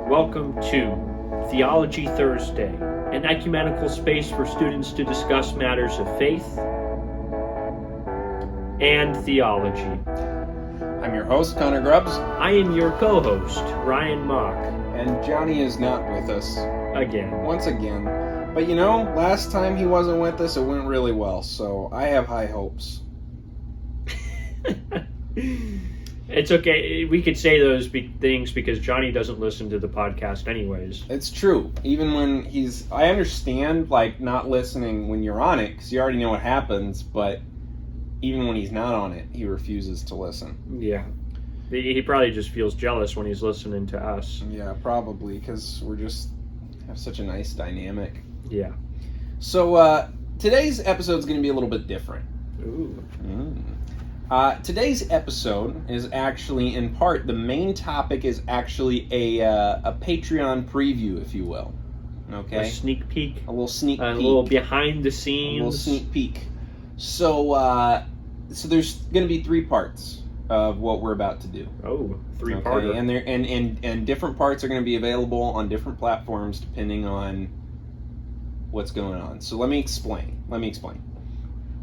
Welcome to Theology Thursday, an ecumenical space for students to discuss matters of faith and theology. I'm your host, Connor Grubbs. I am your co-host, Ryan Mock. And Johnny is not with us. Once again. But you know, last time he wasn't with us, it went really well, so I have high hopes. It's okay. We could say those things because Johnny doesn't listen to the podcast anyways. It's true. Even when I understand, not listening when you're on it, because you already know what happens, but even when he's not on it, he refuses to listen. Yeah. He probably just feels jealous when he's listening to us. Yeah, probably, because we're just have such a nice dynamic. Yeah. So, today's episode is going to be a little bit different. Ooh. Today's episode is actually, in part, the main topic is actually a Patreon preview, if you will. Okay? A sneak peek. A little sneak peek. A little behind the scenes. A little sneak peek. So there's going to be 3 parts of what we're about to do. Oh, 3-parter. Okay? And different parts are going to be available on different platforms depending on what's going on. So let me explain.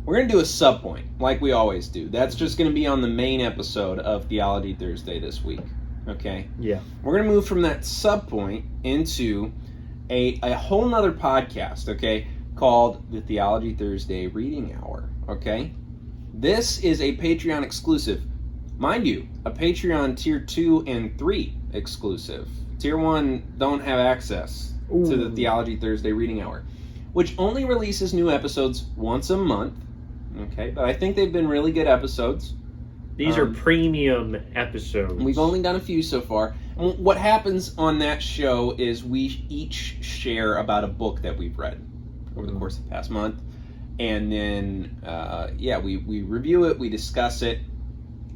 We're going to do a subpoint, like we always do. That's just going to be on the main episode of Theology Thursday this week. Okay? Yeah. We're going to move from that subpoint into a whole nother podcast, okay, called the Theology Thursday Reading Hour. Okay? This is a Patreon exclusive. Mind you, a Patreon Tier 2 and 3 exclusive. Tier 1 don't have access to the Theology Thursday Reading Hour, which only releases new episodes once a month. Okay, but I think they've been really good episodes. These are premium episodes. We've only done a few so far. And what happens on that show is we each share about a book that we've read over the course of the past month. And then, we review it, we discuss it.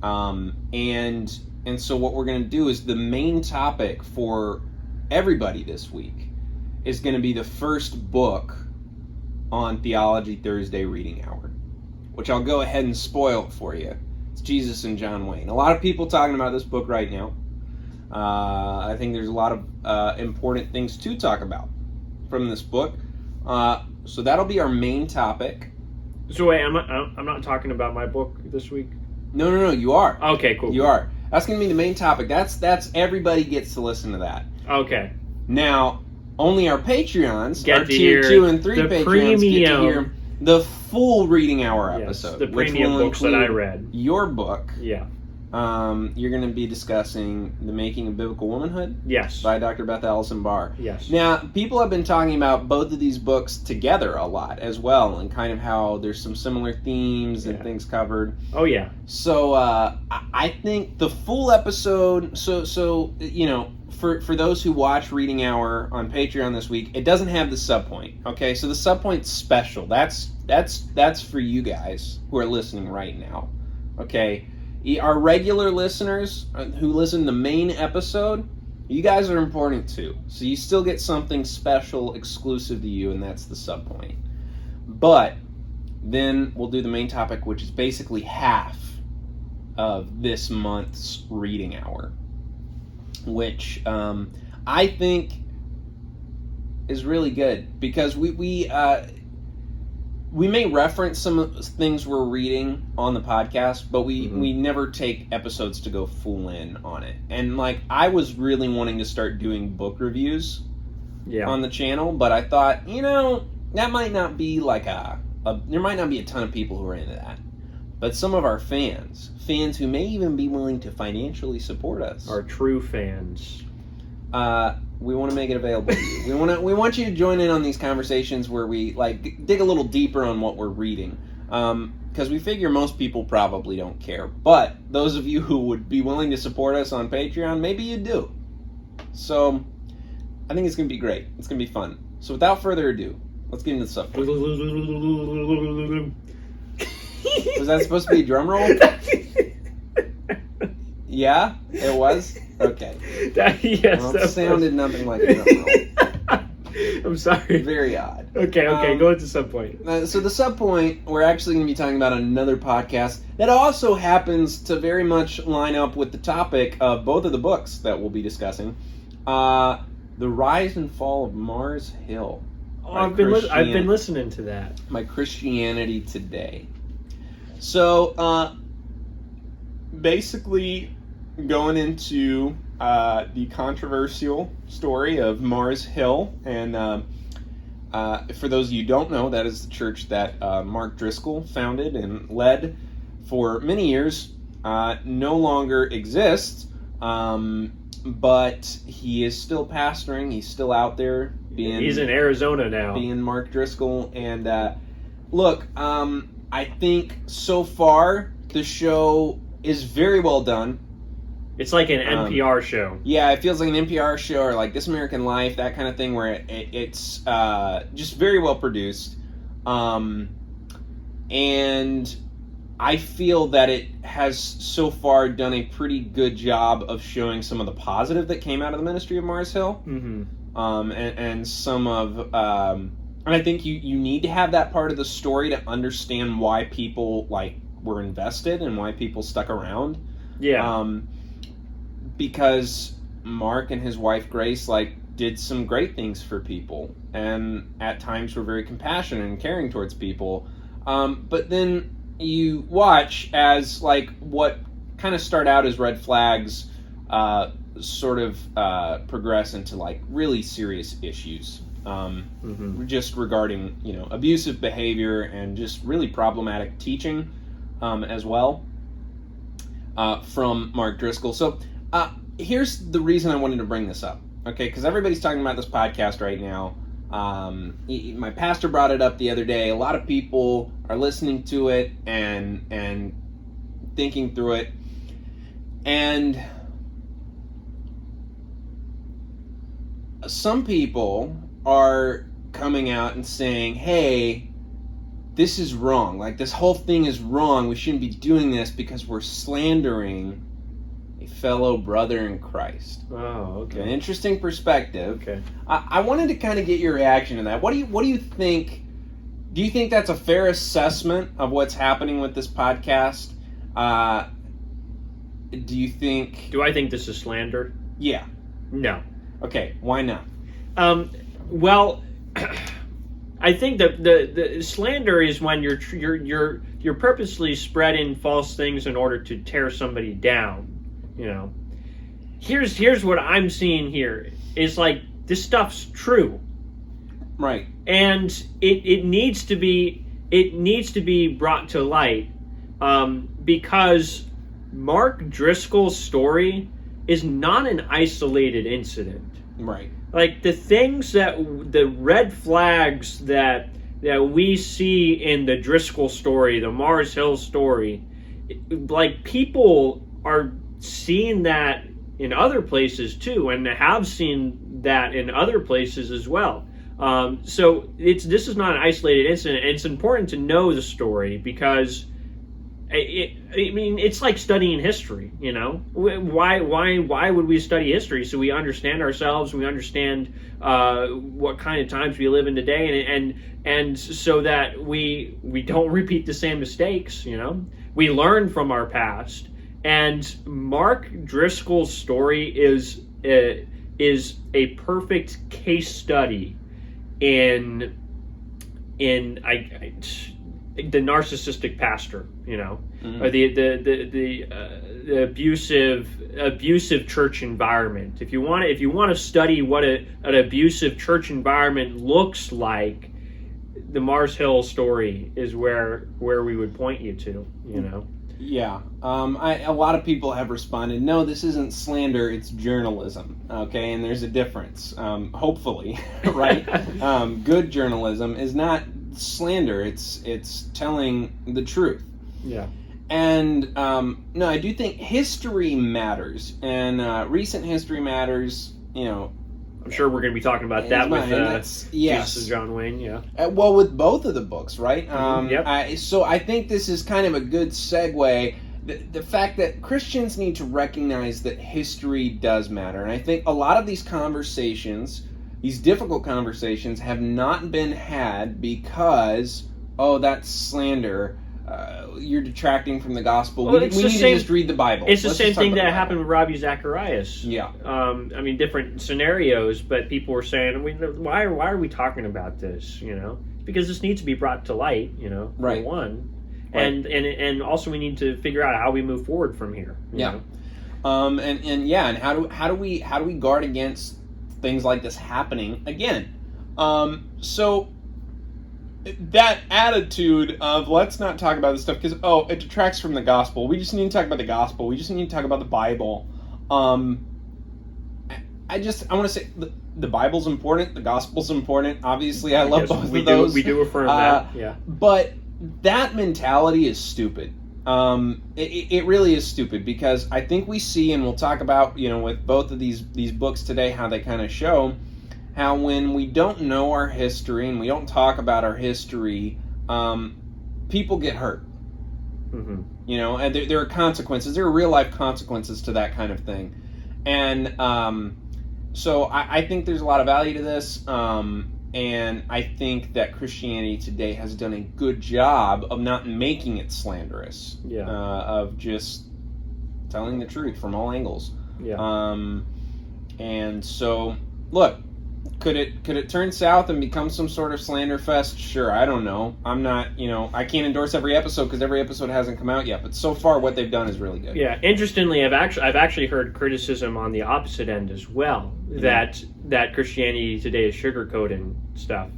And so what we're going to do is the main topic for everybody this week is going to be the first book on Theology Thursday Reading Hour, which I'll go ahead and spoil it for you. It's Jesus and John Wayne. A lot of people talking about this book right now. I think there's a lot of important things to talk about from this book. So that'll be our main topic. So wait, I'm not talking about my book this week? No, you are. Okay, cool. You are. That's going to be the main topic. That's everybody gets to listen to that. Okay. Now, only our Patreons, get our to Tier hear 2 and 3 the Patreons, premium, get to hear the full Reading Hour episode. The premium books that I read. Your book. Yeah. You're going to be discussing The Making of Biblical Womanhood. Yes. By Dr. Beth Allison Barr. Yes. Now, people have been talking about both of these books together a lot as well, and kind of how there's some similar themes and things covered. Oh, yeah. So, I think the full episode, so you know, for those who watch Reading Hour on Patreon this week, it doesn't have the subpoint, okay? So the subpoint's special. That's for you guys who are listening right now, okay? Our regular listeners who listen to the main episode, you guys are important too. So you still get something special, exclusive to you, and that's the subpoint. But then we'll do the main topic, which is basically half of this month's Reading Hour, which I think is really good because we may reference some things we're reading on the podcast, but we never take episodes to go full in on it. And I was really wanting to start doing book reviews on the channel, but I thought, that might not be there might not be a ton of people who are into that. But some of our fans who may even be willing to financially support us, our true fans, we want to make it available to you. We want you to join in on these conversations where we dig a little deeper on what we're reading, because we figure most people probably don't care. But those of you who would be willing to support us on Patreon, maybe you do. So I think it's going to be great. It's going to be fun. So without further ado, let's get into the subject. Was that supposed to be a drum roll? Yeah, it was? Okay. Yes, well, it sounded nothing like a drum roll. I'm sorry. Very odd. Okay, go into subpoint. So the subpoint, we're actually going to be talking about another podcast that also happens to very much line up with the topic of both of the books that we'll be discussing. The Rise and Fall of Mars Hill. Oh, I've been listening to that. My Christianity Today. So, basically, going into the controversial story of Mars Hill, and for those of you who don't know, that is the church that Mark Driscoll founded and led for many years. No longer exists, but he is still pastoring. He's still out there. He's in Arizona now. Being Mark Driscoll. And look, I think so far the show is very well done. It's like an NPR show. Yeah, it feels like an NPR show, or like This American Life, that kind of thing, where it's just very well produced. And I feel that it has so far done a pretty good job of showing some of the positive that came out of the ministry of Mars Hill. Mm-hmm. And some of... and I think you need to have that part of the story to understand why people were invested and why people stuck around. Yeah. Because Mark and his wife Grace did some great things for people, and at times were very compassionate and caring towards people. But then you watch as what kind of start out as red flags sort of progress into really serious issues. Just regarding abusive behavior and just really problematic teaching as well from Mark Driscoll. So here's the reason I wanted to bring this up, okay? Because everybody's talking about this podcast right now. My pastor brought it up the other day. A lot of people are listening to it and thinking through it. And some people are coming out and saying, hey, this is wrong. This whole thing is wrong. We shouldn't be doing this because we're slandering a fellow brother in Christ. Oh, okay. An interesting perspective. Okay. I wanted to kind of get your reaction to that. What do you think? Do you think that's a fair assessment of what's happening with this podcast? Do you think... Do I think this is slander? Yeah. No. Okay, why not? Well, I think that the slander is when you're purposely spreading false things in order to tear somebody down. Here's what I'm seeing here is this stuff's true, right? And it needs to be brought to light because Mark Driscoll's story is not an isolated incident, right? The things the red flags that we see in the Driscoll story, the Mars Hill story, people are seeing that in other places too, and have seen that in other places as well. So this is not an isolated incident. And it's important to know the story because it's like studying history. Why would we study history? So we understand ourselves, we understand what kind of times we live in today, and so that we don't repeat the same mistakes. We learn from our past. And Mark Driscoll's story is a perfect case study in the narcissistic pastor, or the abusive church environment. If you want to study what an abusive church environment looks like, the Mars Hill story is where we would point you to, Yeah, a lot of people have responded, no, this isn't slander, it's journalism, okay, and there's a difference, hopefully, right? Good journalism is not slander, it's telling the truth. Yeah. And, no, I do think history matters, and recent history matters, I'm sure we're going to be talking about that with Jesus and John Wayne, yeah. Well, with both of the books, right? Yep. So I think this is kind of a good segue. The fact that Christians need to recognize that history does matter. And I think a lot of these conversations, these difficult conversations, have not been had because, oh, that's slander. you're detracting from the gospel. Well, we need to just read the Bible. It's the Let's same just talk thing about that the Bible. happened with Ravi Zacharias. Yeah. I mean, different scenarios, but people were saying, why are we talking about this? Because this needs to be brought to light. Right. For one, Right. and also we need to figure out how we move forward from here. you Yeah. know? And how do we guard against things like this happening again? So that attitude of let's not talk about this stuff because it detracts from the gospel. We just need to talk about the gospel. We just need to talk about the Bible. I want to say the Bible's important. The gospel's important. Obviously, I love both of those. We do affirm that. Yeah. But that mentality is stupid. It really is stupid because I think we see, and we'll talk about, with both of these books today, how they kind of show how when we don't know our history and we don't talk about our history, people get hurt. Mm-hmm. And there are consequences. There are real life consequences to that kind of thing. And so I think there's a lot of value to this. And I think that Christianity today has done a good job of not making it slanderous. Yeah. Of just telling the truth from all angles. Yeah. And so, look, could it turn south and become some sort of slander fest? Sure, I don't know. I'm not, I can't endorse every episode because every episode hasn't come out yet. But so far, what they've done is really good. Yeah. Interestingly, I've actually heard criticism on the opposite end as well. Mm-hmm. That Christianity today is sugarcoating stuff.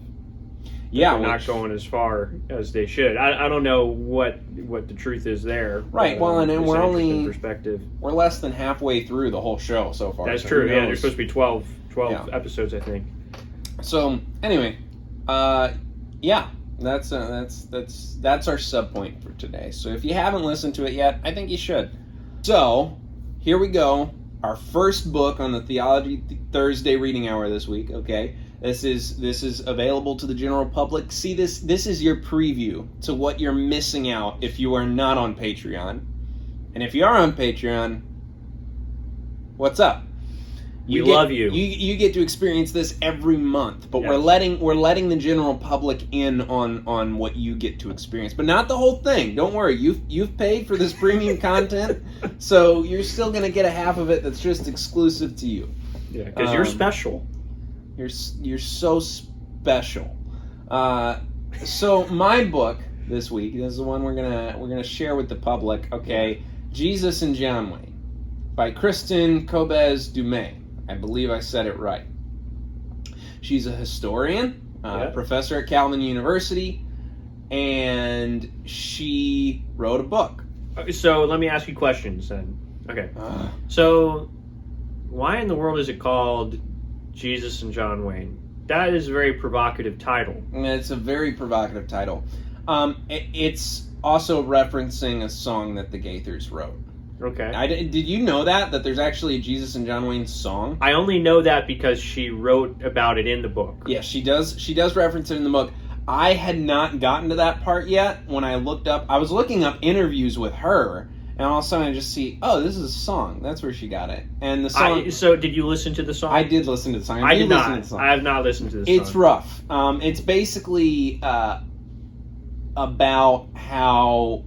Yeah, They're not going as far as they should. I don't know what the truth is there. Right. Well, and it's we're an only interesting perspective. We're less than halfway through the whole show so far. That's so true. who Yeah, knows? there's supposed to be 12 episodes, I think. So anyway, yeah, that's our sub point for today. So if you haven't listened to it yet, I think you should. So here we go. Our first book on the Theology Thursday reading hour this week. Okay, this is available to the general public. See, this is your preview to what you're missing out if you are not on Patreon, and if you are on Patreon, what's up? We love you. You get to experience this every month, but Yes. we're letting the general public in on what you get to experience, but not the whole thing. Don't worry, you've paid for this premium content, so you're still gonna get a half of it that's just exclusive to you. Yeah, because you're special. You're so special. So my book this week is the one we're gonna share with the public. Okay, Jesus and John Wayne by Kristen Kobes Dumais. I believe I said it right. She's a historian, professor at Calvin University, and she wrote a book. So let me ask you questions then. Okay. So why in the world is it called Jesus and John Wayne? That is a very provocative title. It's a very provocative title. It's also referencing a song that the Gaithers wrote. Okay. Did you know that there's actually a Jesus and John Wayne song? I only know that because she wrote about it in the book. Yeah, she does reference it in the book. I had not gotten to that part yet when I was looking up interviews with her, and all of a sudden I just see, this is a song. That's where she got it. And the song... So did you listen to the song? I did listen to the song. I did listen not. to the song. I have not listened to the song. It's rough. It's basically about how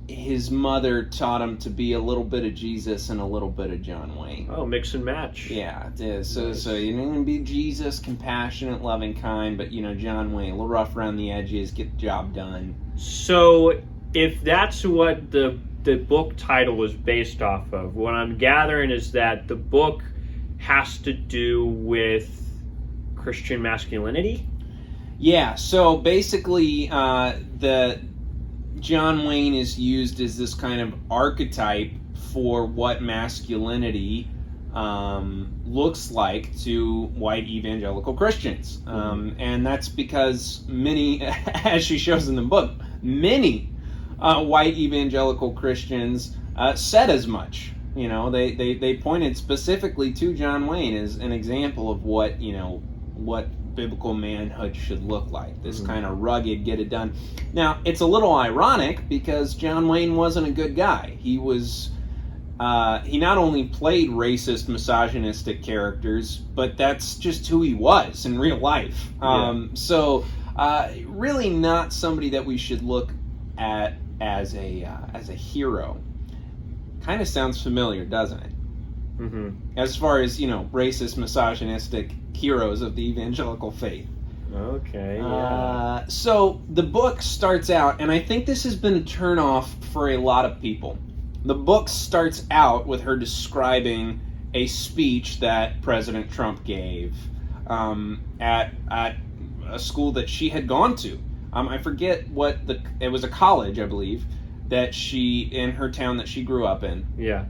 his mother taught him to be a little bit of Jesus and a little bit of John Wayne. Oh, mix and match. Yeah, it is. So, Nice. so you're going to be Jesus, compassionate, loving, kind, but, John Wayne, a little rough around the edges, get the job done. So if that's what the book title was based off of, what I'm gathering is that the book has to do with Christian masculinity? Yeah, so basically the John Wayne is used as this kind of archetype for what masculinity looks like to white evangelical Christians. And that's because many, as she shows in the book, many white evangelical Christians said as much. They pointed specifically to John Wayne as an example of what biblical manhood should look like. This kind of rugged, get it done. Now, it's a little ironic because John Wayne wasn't a good guy. He was, he not only played racist, misogynistic characters, but that's just who he was in real life. So, really not somebody that we should look as a hero kind of sounds familiar, doesn't it? Mm-hmm. As far as, racist, misogynistic heroes of the evangelical faith. Okay, yeah. So the book starts out, and I think this has been a turnoff for a lot of people. The book starts out with her describing a speech that President Trump gave at a school that she had gone to. I forget it was a college, I believe, that in her town that she grew up in. Yeah.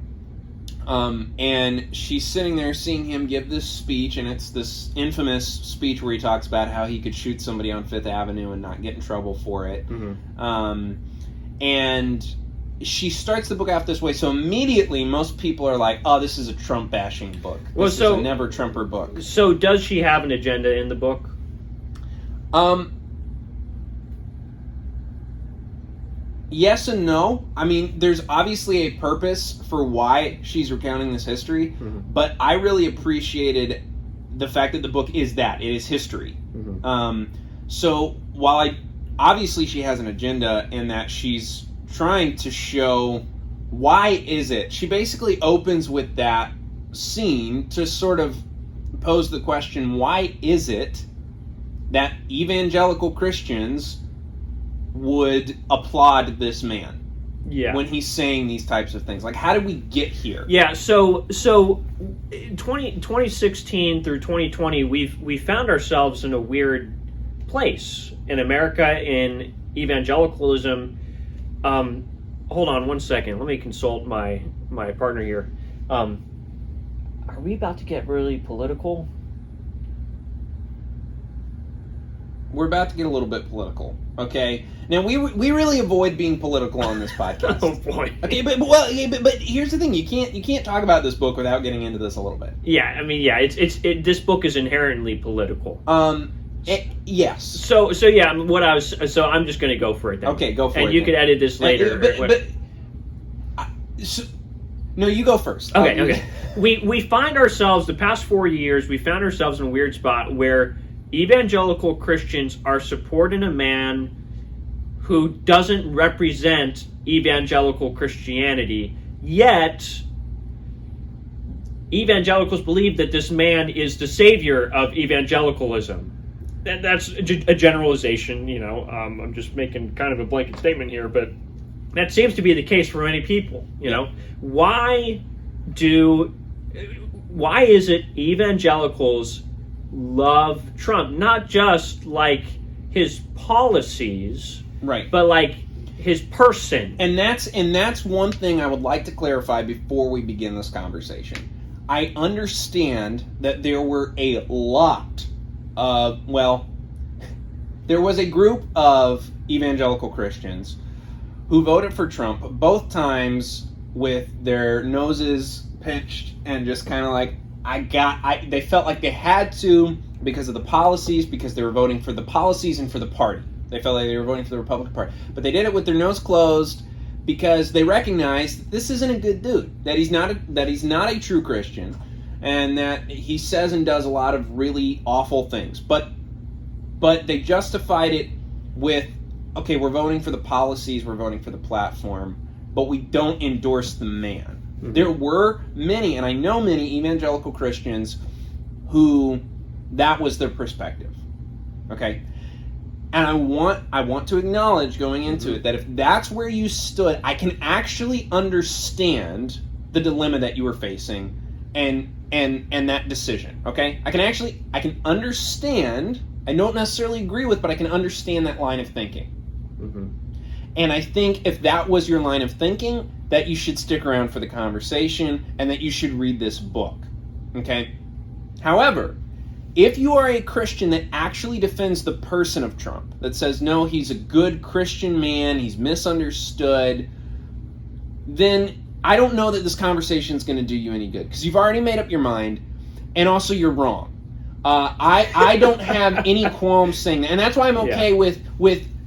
And she's sitting there seeing him give this speech, and it's this infamous speech where he talks about how he could shoot somebody on Fifth Avenue and not get in trouble for it. Mm-hmm. And she starts the book out this way, so immediately most people are like, oh, this is a Trump-bashing book. This is a never-Trumper book. So does she have an agenda in the book? Yes and no. I mean, there's obviously a purpose for why she's recounting this history, mm-hmm. but I really appreciated the fact that the book is that. It is history. Mm-hmm. So while obviously she has an agenda in that she's trying to show why is it, she basically opens with that scene to sort of pose the question, why is it that evangelical Christians would applaud this man when he's saying these types of things? Like, how did we get here? Yeah, so 2016 through 2020, we found ourselves in a weird place in America, in evangelicalism. Hold on one second. Let me consult my partner here. Are we about to get really political? We're about to get a little bit political, okay? Now, we really avoid being political on this podcast. Oh, boy. Okay, but here's the thing. You can't talk about this book without getting into this a little bit. Yeah, I mean, yeah, this book is inherently political. Yes. So yeah, I'm just going to go for it then. Okay, go for it. And you can edit this later. No, you go first. Okay. We find ourselves, the past 4 years, we found ourselves in a weird spot where evangelical Christians are supporting a man who doesn't represent evangelical Christianity, yet evangelicals believe that this man is the savior of evangelicalism. That's a generalization, I'm just making kind of a blanket statement here, but that seems to be the case for many people, Why is it evangelicals love Trump? Not just like his policies, right, but like his person. And that's one thing I would like to clarify before we begin this conversation. I understand that there were a lot of, there was a group of evangelical Christians who voted for Trump both times with their noses pinched and just kind of like, they felt like they had to because of the policies, because they were voting for the policies and for the party. They felt like they were voting for the Republican Party. But they did it with their nose closed because they recognized that this isn't a good dude, that he's not a true Christian, and that he says and does a lot of really awful things. But they justified it with, okay, we're voting for the policies, we're voting for the platform, but we don't endorse the man. Mm-hmm. There were many, and I know many evangelical Christians who that was their perspective. Okay? And I want to acknowledge going into it that if that's where you stood, I can actually understand the dilemma that you were facing and that decision. Okay? I can understand, I don't necessarily agree with, but I can understand that line of thinking. Mm-hmm. And I think if that was your line of thinking, that you should stick around for the conversation and that you should read this book. Okay? However, if you are a Christian that actually defends the person of Trump, that says, no, he's a good Christian man, he's misunderstood, then I don't know that this conversation is going to do you any good, because you've already made up your mind, and also you're wrong. I don't have any qualms saying that, and that's why I'm okay with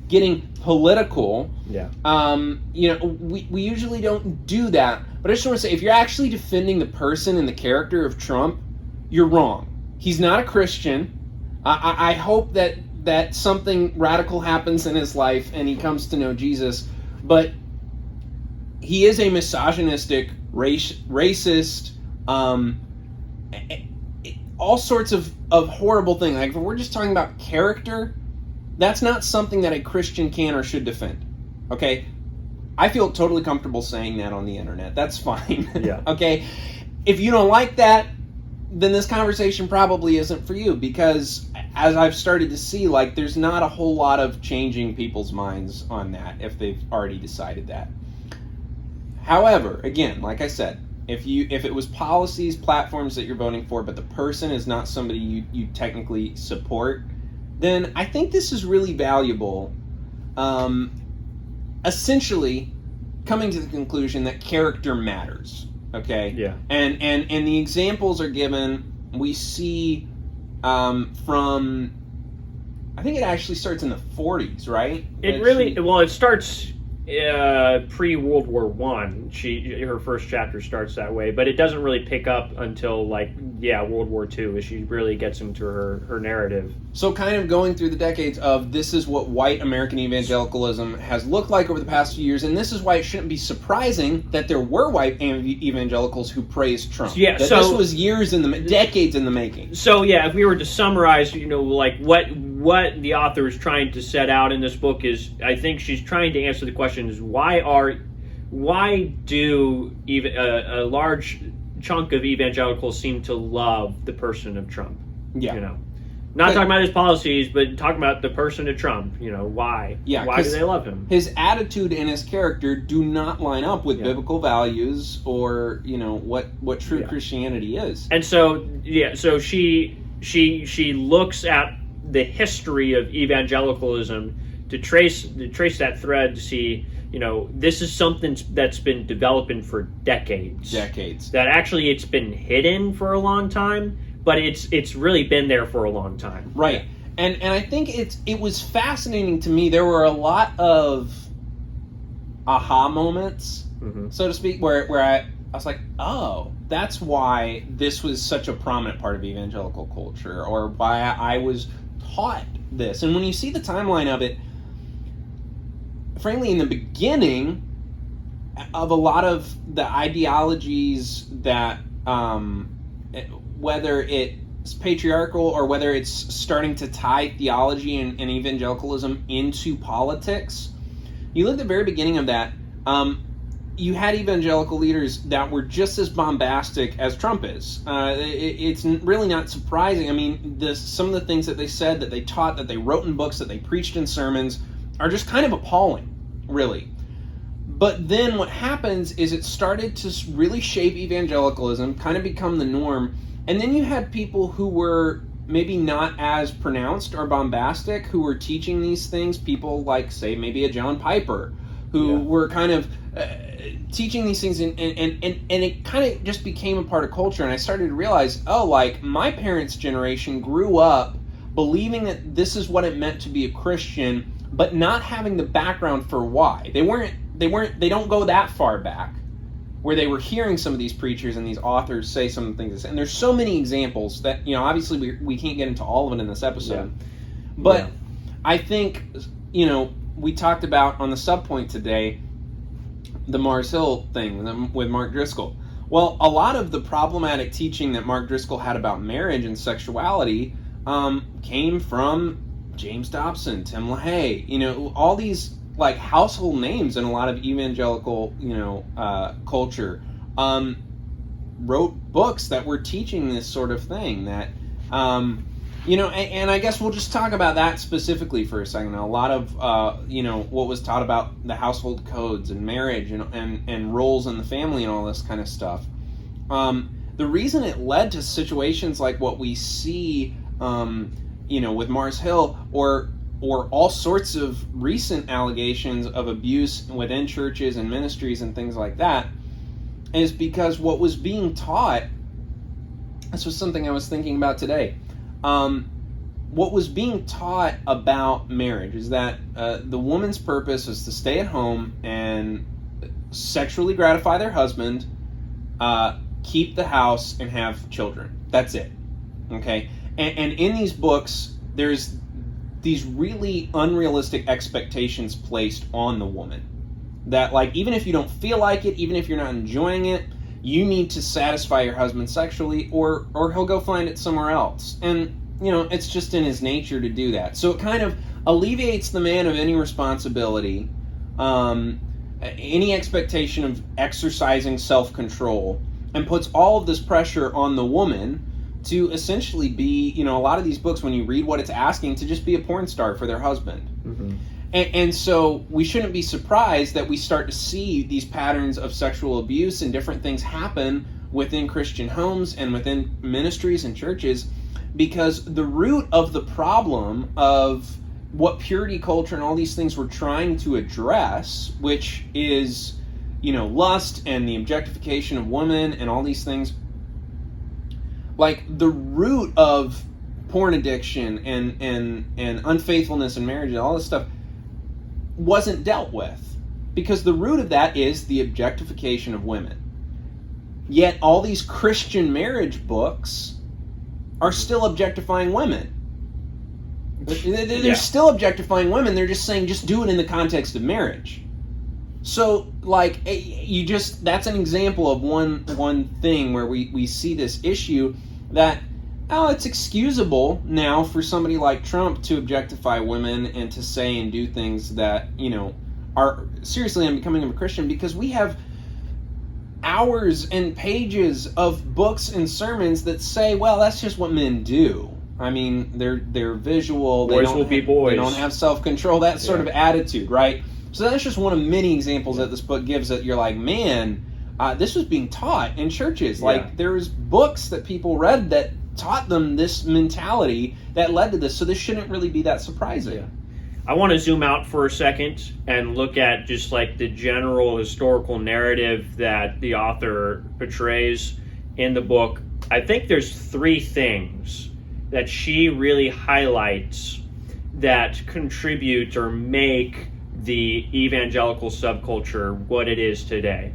getting political. Yeah. We usually don't do that, but I just want to say, if you're actually defending the person and the character of Trump, you're wrong. He's not a Christian. I hope that that something radical happens in his life and he comes to know Jesus, but he is a misogynistic, racist, all sorts of horrible things. Like, if we're just talking about character, that's not something that a Christian can or should defend. Okay? I feel totally comfortable saying that on the internet. That's fine. Yeah. Okay? If you don't like that, then this conversation probably isn't for you, because as I've started to see, like, there's not a whole lot of changing people's minds on that if they've already decided that. However, again, like I said, if it was policies, platforms that you're voting for, but the person is not somebody you technically support, then I think this is really valuable. Essentially, coming to the conclusion that character matters. Okay. Yeah. And the examples are given. We see from, I think it actually starts in the 40s, right? It starts pre-World War One. Her first chapter starts that way, but it doesn't really pick up until World War II, as she really gets into her narrative. So kind of going through the decades of, this is what white American evangelicalism has looked like over the past few years, and this is why it shouldn't be surprising that there were white evangelicals who praised Trump. Yeah, this was decades in the making. So yeah, if we were to summarize, what the author is trying to set out in this book is, I think she's trying to answer the question is, why do even a large chunk of evangelicals seem to love the person of Trump? Yeah. Not talking about his policies, but talking about the person of Trump. Why? Yeah, why do they love him? His attitude and his character do not line up with biblical values or what true Christianity is. And so she looks at the history of evangelicalism to trace that thread to see, this is something that's been developing for decades. That actually it's been hidden for a long time, but it's really been there for a long time. Right. And I think it was fascinating to me. There were a lot of aha moments, so to speak, where I was like, oh, that's why this was such a prominent part of evangelical culture, or why I was taught this. And when you see the timeline of it, frankly, in the beginning of a lot of the ideologies that, whether it's patriarchal or whether it's starting to tie theology and evangelicalism into politics, you look at the very beginning of that, you had evangelical leaders that were just as bombastic as Trump is. It's really not surprising. I mean, some of the things that they said, that they taught, that they wrote in books, that they preached in sermons, are just kind of appalling, really. But then what happens is it started to really shape evangelicalism, kind of become the norm, and then you had people who were maybe not as pronounced or bombastic, who were teaching these things, people like, say, maybe a John Piper, who were kind of teaching these things, and it kind of just became a part of culture. And I started to realize, my parents' generation grew up believing that this is what it meant to be a Christian, but not having the background for why. They don't go that far back, where they were hearing some of these preachers and these authors say some of the things. And there's so many examples that, obviously we can't get into all of it in this episode. But I think, we talked about on the subpoint today, the Mars Hill thing with Mark Driscoll. Well, a lot of the problematic teaching that Mark Driscoll had about marriage and sexuality came from James Dobson, Tim LaHaye, all these household names in a lot of evangelical, culture, wrote books that were teaching this sort of thing that, and I guess we'll just talk about that specifically for a second. A lot of, what was taught about the household codes and marriage and roles in the family and all this kind of stuff. The reason it led to situations like what we see, with Mars Hill or all sorts of recent allegations of abuse within churches and ministries and things like that, is because what was being taught, this was something I was thinking about today, what was being taught about marriage is that the woman's purpose is to stay at home and sexually gratify their husband, keep the house, and have children. That's it. Okay? And in these books, there's these really unrealistic expectations placed on the woman. That, like, even if you don't feel like it, even if you're not enjoying it, you need to satisfy your husband sexually, or he'll go find it somewhere else. And, you know, it's just in his nature to do that. So it kind of alleviates the man of any responsibility, any expectation of exercising self-control, and puts all of this pressure on the woman to essentially be, you know, a lot of these books, when you read what it's asking, to just be a porn star for their husband. Mm-hmm. And so we shouldn't be surprised that we start to see these patterns of sexual abuse and different things happen within Christian homes and within ministries and churches, because the root of the problem of what purity culture and all these things we're trying to address, which is, you know, lust and the objectification of women and all these things, like the root of porn addiction and unfaithfulness in marriage and all this stuff wasn't dealt with, because the root of that is the objectification of women. Yet all these Christian marriage books are still objectifying women. They're still objectifying women. They're just saying, just do it in the context of marriage. So, like, you just, that's an example of one thing where we see this issue that, oh, it's excusable now for somebody like Trump to objectify women and to say and do things that, you know, are seriously unbecoming of a Christian, because we have hours and pages of books and sermons that say, well, that's just what men do. I mean, they're visual, boys will be boys. They don't have self-control, that sort of attitude, right? So that's just one of many examples that this book gives that you're like, man, this was being taught in churches. Like, there was books that people read that taught them this mentality that led to this, so this shouldn't really be that surprising. Yeah. I want to zoom out for a second and look at just like the general historical narrative that the author portrays in the book. I think there's three things that she really highlights that contribute or make the evangelical subculture what it is today.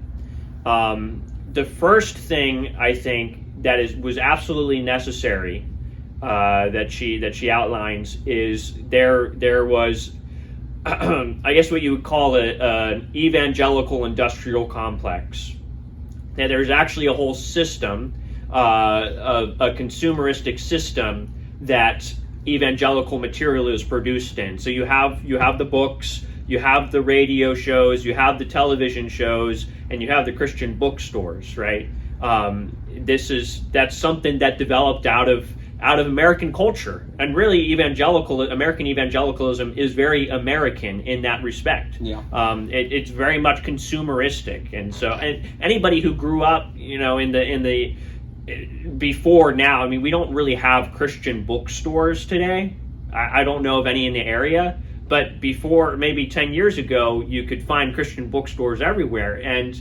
The first thing I think that was absolutely necessary that she outlines is there was I guess what you would call an evangelical industrial complex. That there's actually a whole system, a consumeristic system that evangelical material is produced in. So you have the books, you have the radio shows, you have the television shows, and you have the Christian bookstores, right? That's something that developed out of American culture, and really American evangelicalism is very American in that respect. Yeah. It's very much consumeristic, and so anybody who grew up, you know, in the before now, I mean, we don't really have Christian bookstores today. I don't know of any in the area, but before, maybe 10 years ago, you could find Christian bookstores everywhere, and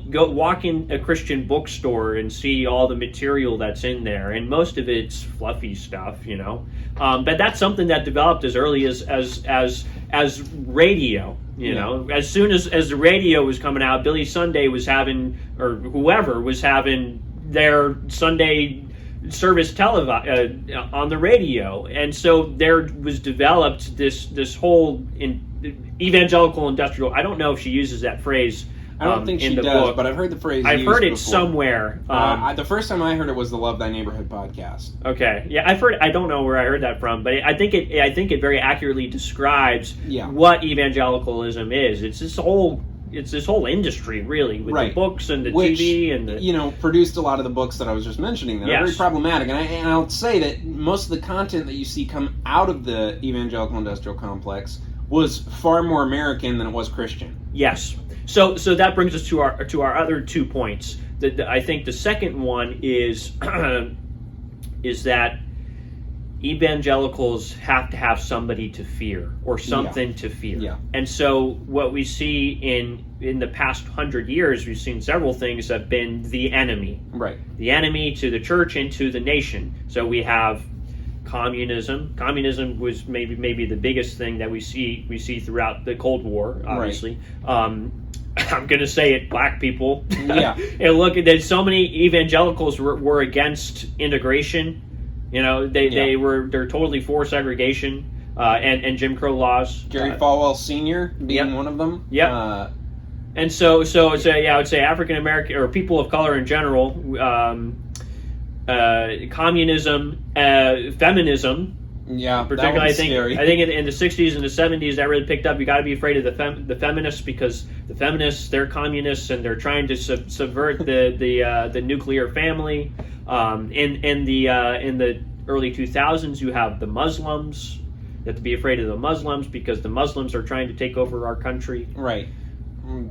go walk in a Christian bookstore and see all the material that's in there, and most of it's fluffy stuff, you know. But that's something that developed as early as radio, you know. As soon as the radio was coming out, Billy Sunday was having, or whoever was having their Sunday service on the radio, and so there was developed this whole evangelical industrial. I don't know if she uses that phrase. I don't think she does, book. But I've heard the phrase. I've heard it before. Somewhere. The first time I heard it was the Love Thy Neighborhood podcast. Okay, yeah, I've heard. I don't know where I heard that from, but I think it very accurately describes what evangelicalism is. It's this whole industry, really, with the books and the TV and the, you know, produced a lot of the books that I was just mentioning that are very problematic. And I'll say that most of the content that you see come out of the evangelical industrial complex was far more American than it was Christian. Yes. So that brings us to our other 2 points. I think the second one is is that evangelicals have to have somebody to fear, or something to fear. Yeah. And so what we see in the past 100 years, we've seen several things have been the enemy. Right. The enemy to the church and to the nation. So we have communism. Communism was maybe the biggest thing that we see throughout the Cold War, obviously. Right. I'm going to say it, black people. Yeah. And look, there's so many evangelicals were against integration. You know, they're totally for segregation. and Jim Crow laws. Jerry Falwell Sr. being one of them. Yep. And so I would say African American or people of color in general, communism, feminism. Yeah, particularly that scary. I think in the 60s and the 70s that really picked up. You got to be afraid of the feminists, because the feminists, they're communists and they're trying to subvert the nuclear family. In the early 2000s, you have the Muslims. You have to be afraid of the Muslims because the Muslims are trying to take over our country. Right.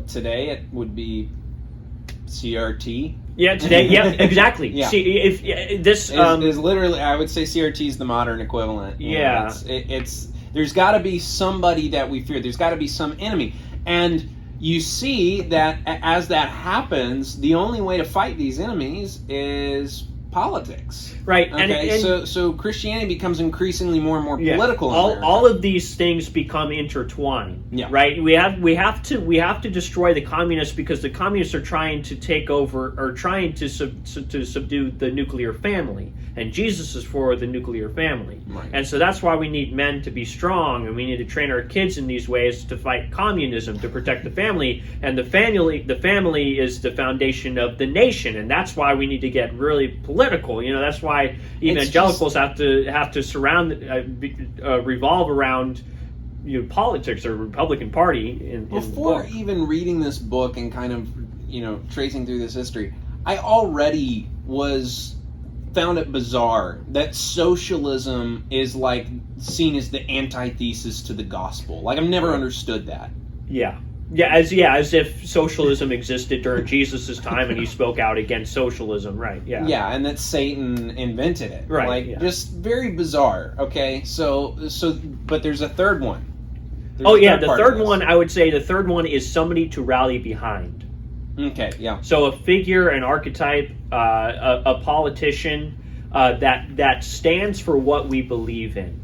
Today it would be CRT. Yeah, today. Yeah, exactly. Yeah. See, if this is literally, I would say CRT is the modern equivalent. Yeah. It's there's got to be somebody that we fear. There's got to be some enemy, and you see that as that happens, the only way to fight these enemies is politics. Right. Okay. So Christianity becomes increasingly more and more political. All of these things become intertwined. Yeah. Right. We have to destroy the communists because the communists are trying to take over or trying to subdue the nuclear family, and Jesus is for the nuclear family. Right. And so that's why we need men to be strong, and we need to train our kids in these ways to fight communism, to protect the family. And the family is the foundation of the nation, and that's why we need to get really political. That's why evangelicals have to surround, revolve around, politics or Republican Party. Before even reading this book and kind of, tracing through this history, I already found it bizarre that socialism is like seen as the antithesis to the gospel. Like, I've never understood that. As if socialism existed during Jesus' time and he spoke out against socialism, right? Yeah, and that Satan invented it, right? Just very bizarre. Okay, so, but there's a third one. The third one. I would say the third one is somebody to rally behind. Okay, yeah. So a figure, an archetype, a politician that stands for what we believe in.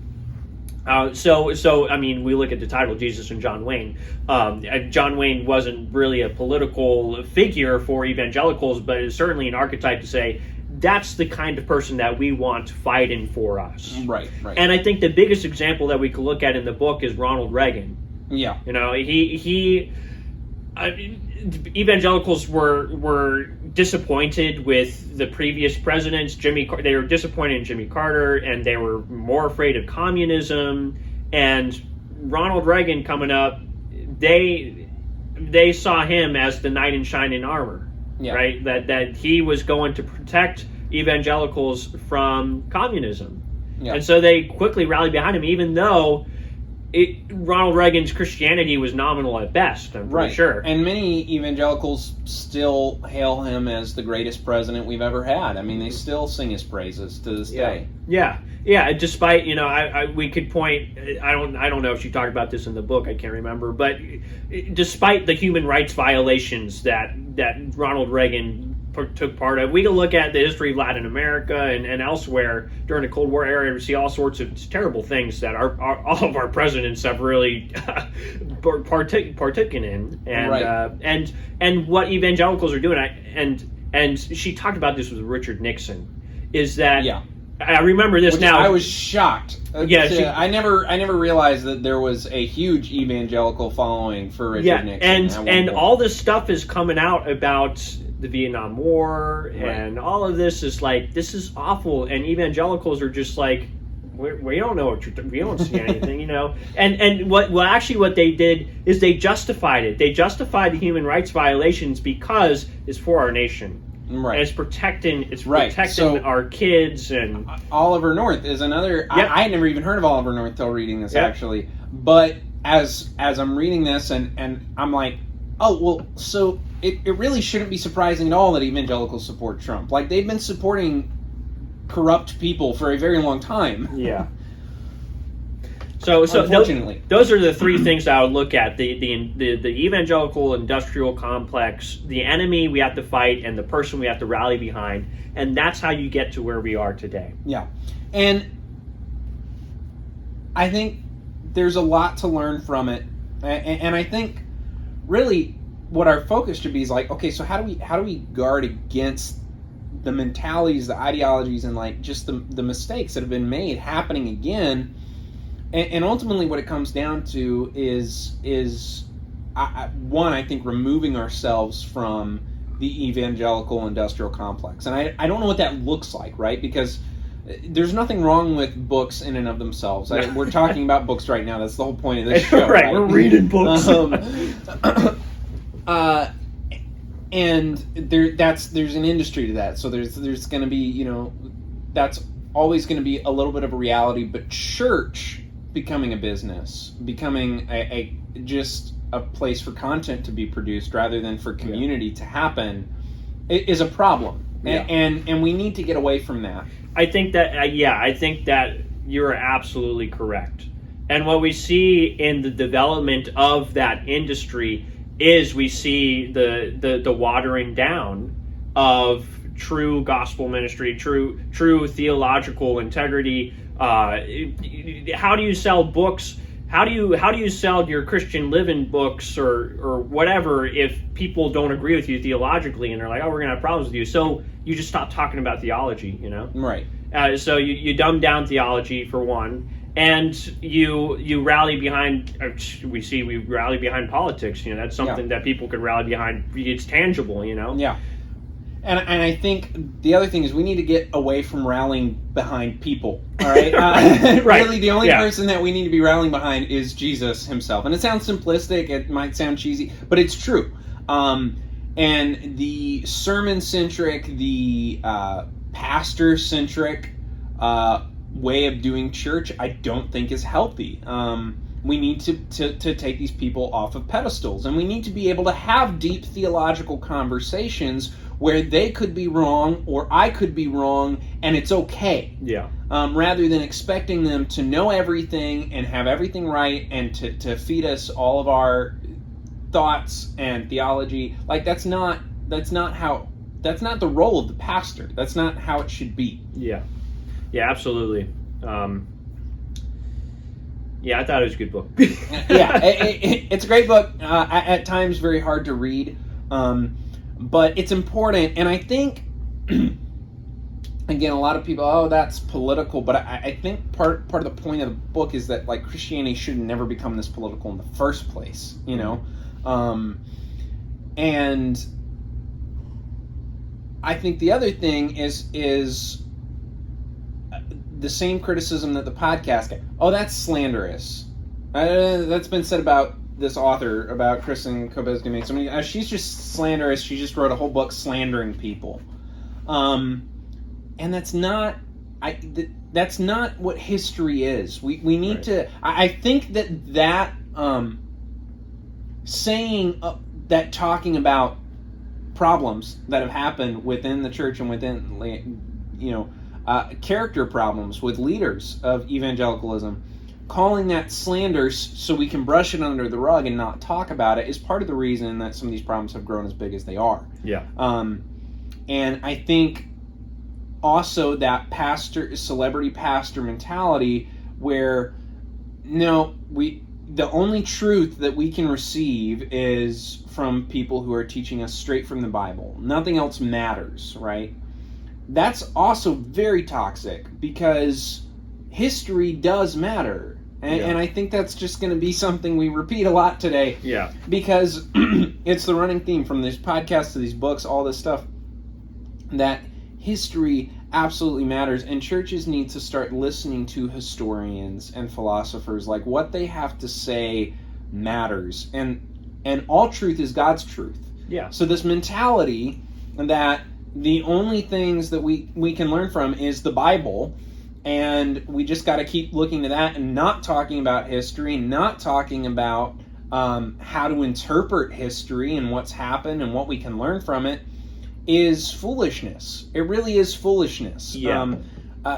So I mean, we look at the title, Jesus and John Wayne. John Wayne wasn't really a political figure for evangelicals, but it's certainly an archetype to say that's the kind of person that we want fighting for us. Right. And I think the biggest example that we could look at in the book is Ronald Reagan. Yeah. Evangelicals were disappointed with the previous presidents. They were disappointed in Jimmy Carter, and they were more afraid of communism. And Ronald Reagan coming up, they saw him as the knight in shining armor, right? That he was going to protect evangelicals from communism, and so they quickly rallied behind him, even though Ronald Reagan's Christianity was nominal at best, I'm pretty sure. And many evangelicals still hail him as the greatest president we've ever had. I mean, they still sing his praises to this day. Yeah. Despite, we could point. I don't know if she talked about this in the book. I can't remember. But despite the human rights violations that Ronald Reagan took part of, we can look at the history of Latin America and elsewhere during the Cold War era and see all sorts of terrible things that all of our presidents have really partaken in, and what evangelicals are doing. And she talked about this with Richard Nixon, is that I remember this now. I was shocked. I never realized that there was a huge evangelical following for Richard Nixon. And all this stuff is coming out about the Vietnam War, and all of this is like, this is awful, and evangelicals are just like, we don't know we don't see anything, And what they did is they justified it. They justified the human rights violations because it's for our nation. Right. And it's protecting so, our kids. And Oliver North is another. I had never even heard of Oliver North till reading this, actually. But as I'm reading this, and I'm like, oh, well, so it really shouldn't be surprising at all that evangelicals support Trump. Like, they've been supporting corrupt people for a very long time. Yeah. So unfortunately, those are the three things that I would look at: the evangelical industrial complex, the enemy we have to fight, and the person we have to rally behind, and that's how you get to where we are today. Yeah, and I think there's a lot to learn from it, and I think really what our focus should be is like, okay, so how do we guard against the mentalities, the ideologies, and like just the mistakes that have been made happening again? And ultimately what it comes down to is one, I think removing ourselves from the evangelical industrial complex. And I don't know what that looks like, right? Because there's nothing wrong with books in and of themselves. We're talking about books right now. That's the whole point of this show. Right, we're reading books. And there's an industry to that. So there's going to be, that's always going to be a little bit of a reality. But church becoming a business, becoming just a place for content to be produced rather than for community to happen, is a problem. Yeah. And we need to get away from that. I think that you're absolutely correct. And what we see in the development of that industry is we see the watering down of true gospel ministry, true theological integrity. How do you sell books? How do you sell your Christian living books or whatever if people don't agree with you theologically and they're like, oh, we're gonna have problems with you? So you just stop talking about theology, Right. So you dumb down theology for one, and you rally behind. We rally behind politics. That's something that people could rally behind. It's tangible. Yeah. And I think the other thing is we need to get away from rallying behind people. All right. Right. Really, the only person that we need to be rallying behind is Jesus himself. And it sounds simplistic. It might sound cheesy, but it's true. And the sermon-centric, the pastor-centric way of doing church, I don't think is healthy. We need to take these people off of pedestals, and we need to be able to have deep theological conversations where they could be wrong or I could be wrong, and it's okay. Yeah. Rather than expecting them to know everything and have everything right and to feed us all of our thoughts and theology. Like that's not the role of the pastor. That's not how it should be. Yeah. Yeah, absolutely. Yeah, I thought it was a good book. Yeah, it's a great book. At times very hard to read. But it's important, and I think, again, a lot of people, oh, that's political, but I think part of the point of the book is that, like, Christianity should never become this political in the first place, and I think the other thing is the same criticism that the podcast got. Oh, that's slanderous. That's been said about this author, about Kristen Kobesky. She's just slanderous. She just wrote a whole book slandering people, and that's not what history is. We need to. I think that saying that, talking about problems that have happened within the church and within character problems with leaders of evangelicalism, calling that slander so we can brush it under the rug and not talk about it is part of the reason that some of these problems have grown as big as they are. Yeah. And I think also that celebrity pastor mentality where the only truth that we can receive is from people who are teaching us straight from the Bible. Nothing else matters, right? That's also very toxic because history does matter. And I think that's just going to be something we repeat a lot today. Yeah. Because it's the running theme from this podcast to these books, all this stuff, that history absolutely matters. And churches need to start listening to historians and philosophers. Like, what they have to say matters. And all truth is God's truth. Yeah. So this mentality that the only things that we can learn from is the Bible, and we just got to keep looking to that and not talking about history, not talking about how to interpret history and what's happened and what we can learn from it, is foolishness. It really is foolishness. Yeah.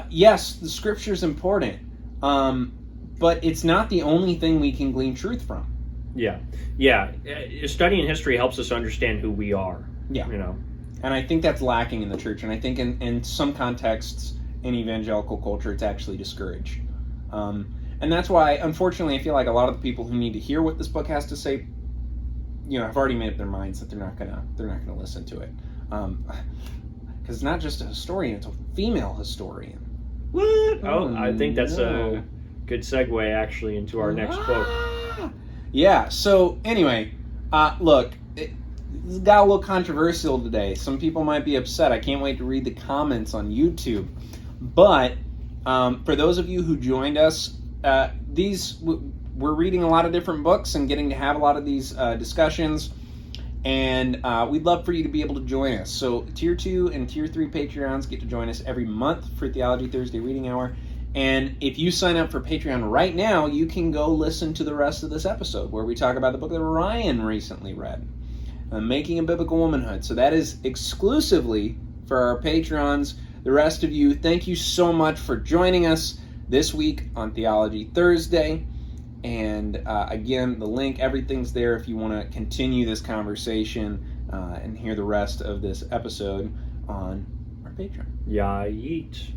Yes, the Scripture is important, but it's not the only thing we can glean truth from. Yeah. Studying history helps us understand who we are. Yeah. And I think that's lacking in the church, and I think in some contexts in evangelical culture it's actually discouraged. And that's why, unfortunately, I feel like a lot of the people who need to hear what this book has to say, have already made up their minds that they're not gonna listen to it. Because it's not just a historian; it's a female historian. What? Oh, I think that's Good segue, actually, into our next quote. Yeah, so anyway, look, this got a little controversial today. Some people might be upset. I can't wait to read the comments on YouTube. But for those of you who joined us, we're reading a lot of different books and getting to have a lot of these discussions. And we'd love for you to be able to join us. So Tier 2 and Tier 3 Patreons get to join us every month for Theology Thursday Reading Hour. And if you sign up for Patreon right now, you can go listen to the rest of this episode where we talk about the book that Ryan recently read, Making a Biblical Womanhood. So that is exclusively for our patrons. The rest of you, thank you so much for joining us this week on Theology Thursday. And again, the link, everything's there if you want to continue this conversation and hear the rest of this episode on our Patreon. Yeah, yeet.